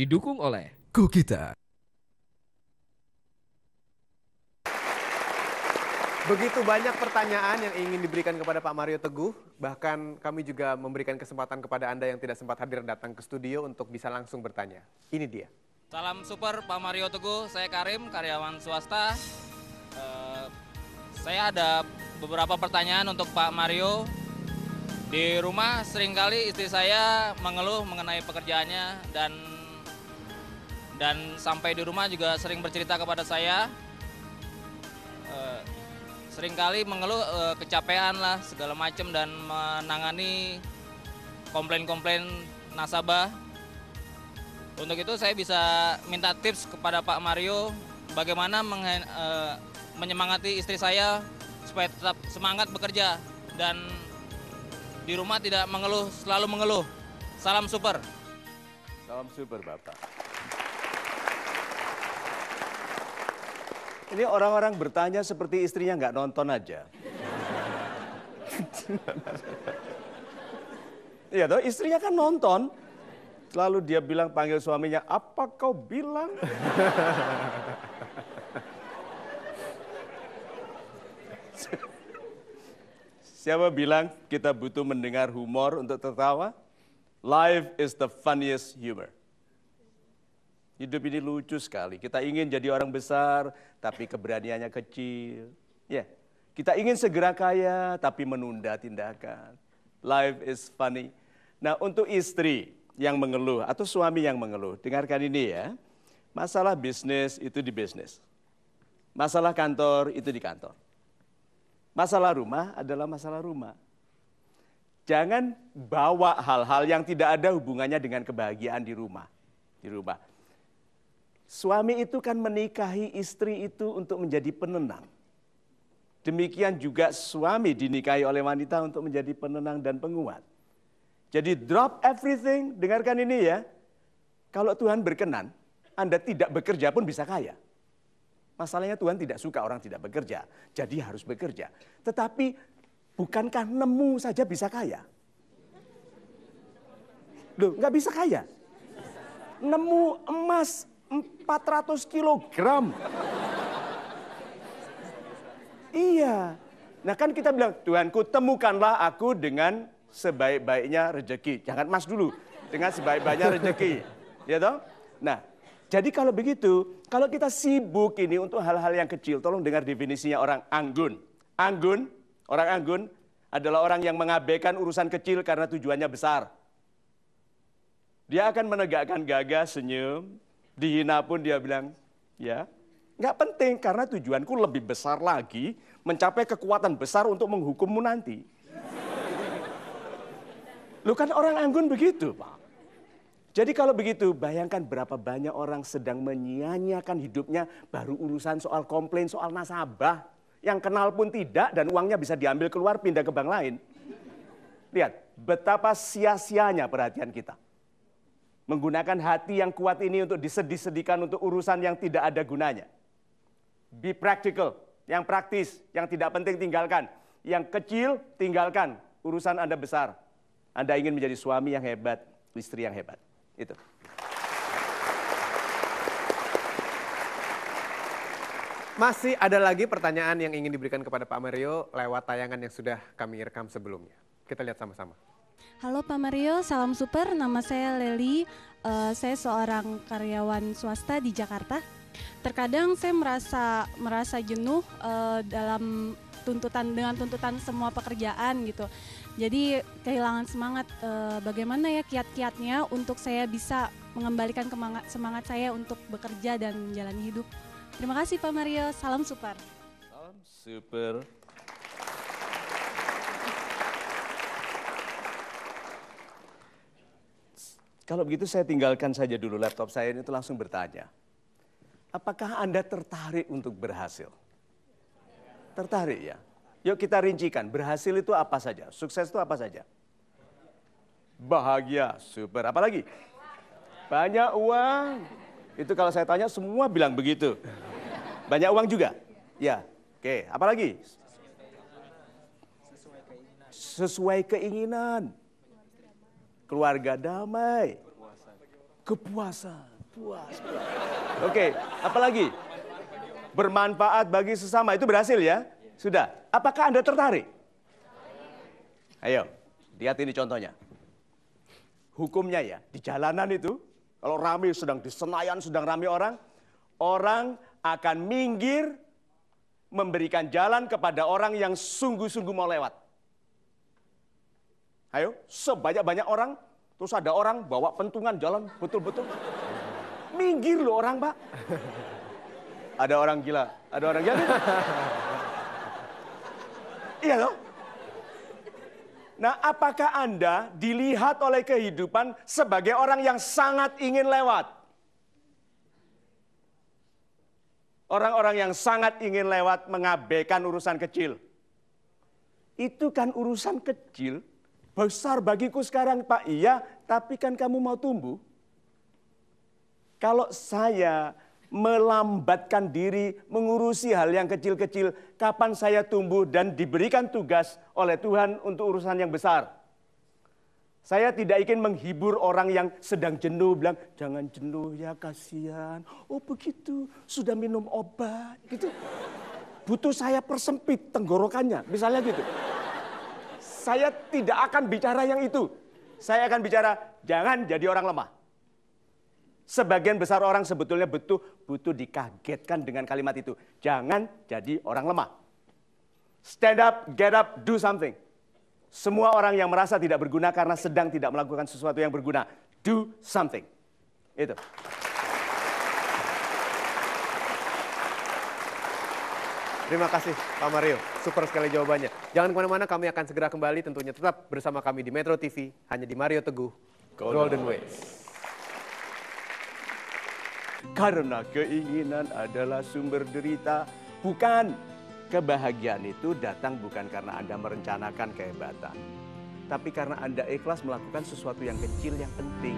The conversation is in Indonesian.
Didukung oleh Kokita. Begitu banyak pertanyaan yang ingin diberikan kepada Pak Mario Teguh, bahkan kami juga memberikan kesempatan kepada Anda yang tidak sempat hadir datang ke studio untuk bisa langsung bertanya. Ini dia. Salam super Pak Mario Teguh, saya Karim, karyawan swasta. Saya ada beberapa pertanyaan untuk Pak Mario. Di rumah seringkali istri saya mengeluh mengenai pekerjaannya dan sampai di rumah juga sering bercerita kepada saya. Seringkali mengeluh kecapean lah segala macam dan menangani komplain-komplain nasabah. Untuk itu saya bisa minta tips kepada Pak Mario bagaimana menyemangati istri saya supaya tetap semangat bekerja dan di rumah tidak mengeluh, selalu mengeluh. Salam super. Salam super Bapak. Ini orang-orang bertanya seperti istrinya nggak nonton aja. Iya toh, istrinya kan nonton. Lalu dia bilang, panggil suaminya, apa kau bilang? Siapa bilang kita butuh mendengar humor untuk tertawa? Life is the funniest humor. Hidup ini lucu sekali. Kita ingin jadi orang besar, tapi keberaniannya kecil. Ya, kita ingin segera kaya, tapi menunda tindakan. Life is funny. Nah, untuk istri yang mengeluh atau suami yang mengeluh, dengarkan ini ya. Masalah bisnis itu di bisnis. Masalah kantor itu di kantor. Masalah rumah adalah masalah rumah. Jangan bawa hal-hal yang tidak ada hubungannya dengan kebahagiaan di rumah. Suami itu kan menikahi istri itu untuk menjadi penenang. Demikian juga suami dinikahi oleh wanita untuk menjadi penenang dan penguat. Jadi drop everything, dengarkan ini ya. Kalau Tuhan berkenan, Anda tidak bekerja pun bisa kaya. Masalahnya Tuhan tidak suka orang tidak bekerja, jadi harus bekerja. Tetapi bukankah nemu saja bisa kaya? Loh, nggak bisa kaya? Nemu emas 400 kilogram. Iya. Nah kan kita bilang, Tuhanku temukanlah aku dengan sebaik-baiknya rezeki. Jangan emas dulu, dengan sebaik-baiknya rezeki. Ya toh? Nah, jadi kalau begitu, kalau kita sibuk ini untuk hal-hal yang kecil, tolong dengar definisinya orang anggun. Orang anggun adalah orang yang mengabaikan urusan kecil karena tujuannya besar. Dia akan menegakkan gagah, senyum, dihina pun dia bilang, ya, nggak penting karena tujuanku lebih besar lagi, mencapai kekuatan besar untuk menghukummu nanti. Lu kan orang anggun begitu, Pak. Jadi kalau begitu, bayangkan berapa banyak orang sedang menyia-nyiakan hidupnya baru urusan soal komplain, soal nasabah. Yang kenal pun tidak dan uangnya bisa diambil keluar pindah ke bank lain. Lihat, betapa sia-sianya perhatian kita. Menggunakan hati yang kuat ini untuk disedih-sedihkan untuk urusan yang tidak ada gunanya. Be practical, yang praktis, yang tidak penting tinggalkan. Yang kecil tinggalkan, urusan Anda besar. Anda ingin menjadi suami yang hebat, istri yang hebat. Itu. Masih ada lagi pertanyaan yang ingin diberikan kepada Pak Mario lewat tayangan yang sudah kami rekam sebelumnya. Kita lihat sama-sama. Halo Pak Mario, salam super. Nama saya Leli. Saya seorang karyawan swasta di Jakarta. Terkadang saya merasa jenuh dalam dengan tuntutan semua pekerjaan gitu. Jadi kehilangan semangat. Bagaimana ya kiat-kiatnya untuk saya bisa mengembalikan semangat saya untuk bekerja dan menjalani hidup. Terima kasih Pak Mario, salam super. Salam super. Kalau begitu saya tinggalkan saja dulu laptop saya ini itu langsung bertanya. Apakah Anda tertarik untuk berhasil? Tertarik ya? Yuk kita rincikan, berhasil itu apa saja? Sukses itu apa saja? Bahagia, super. Apa lagi? Banyak uang. Itu kalau saya tanya semua bilang begitu. Banyak uang juga? Ya. Oke, apa lagi? Sesuai keinginan. Keluarga damai. Kepuasan. puas. Oke, apalagi? Bermanfaat bagi sesama, itu berhasil ya? Sudah. Apakah Anda tertarik? Ayo, lihat ini contohnya. Hukumnya ya, di jalanan itu, kalau rame sedang di Senayan, sedang rame orang, orang akan minggir memberikan jalan kepada orang yang sungguh-sungguh mau lewat. Ayo, sebanyak-banyak orang, terus ada orang bawa pentungan jalan betul-betul. Minggir loh orang, Pak. Ada orang gila, ada orang gila. Iya loh. Nah, apakah Anda dilihat oleh kehidupan sebagai orang yang sangat ingin lewat? Orang-orang yang sangat ingin lewat mengabaikan urusan kecil. Itu kan urusan kecil, besar bagiku sekarang, Pak. Iya, tapi kan kamu mau tumbuh. Kalau saya melambatkan diri mengurusi hal yang kecil-kecil, kapan saya tumbuh dan diberikan tugas oleh Tuhan untuk urusan yang besar? Saya tidak ingin menghibur orang yang sedang jenuh, bilang, jangan jenuh ya, kasihan. Oh begitu, sudah minum obat, gitu. Butuh saya persempit tenggorokannya, misalnya gitu. Saya tidak akan bicara yang itu. Saya akan bicara, jangan jadi orang lemah. Sebagian besar orang sebetulnya butuh dikagetkan dengan kalimat itu. Jangan jadi orang lemah. Stand up, get up, do something. Semua orang yang merasa tidak berguna karena sedang tidak melakukan sesuatu yang berguna. Do something. Itu. Terima kasih Pak Mario, super sekali jawabannya. Jangan kemana-mana, kami akan segera kembali tentunya tetap bersama kami di Metro TV, hanya di Mario Teguh, Golden Ways. Karena keinginan adalah sumber derita. Bukan. Kebahagiaan itu datang bukan karena Anda merencanakan kehebatan. Tapi karena Anda ikhlas melakukan sesuatu yang kecil yang penting.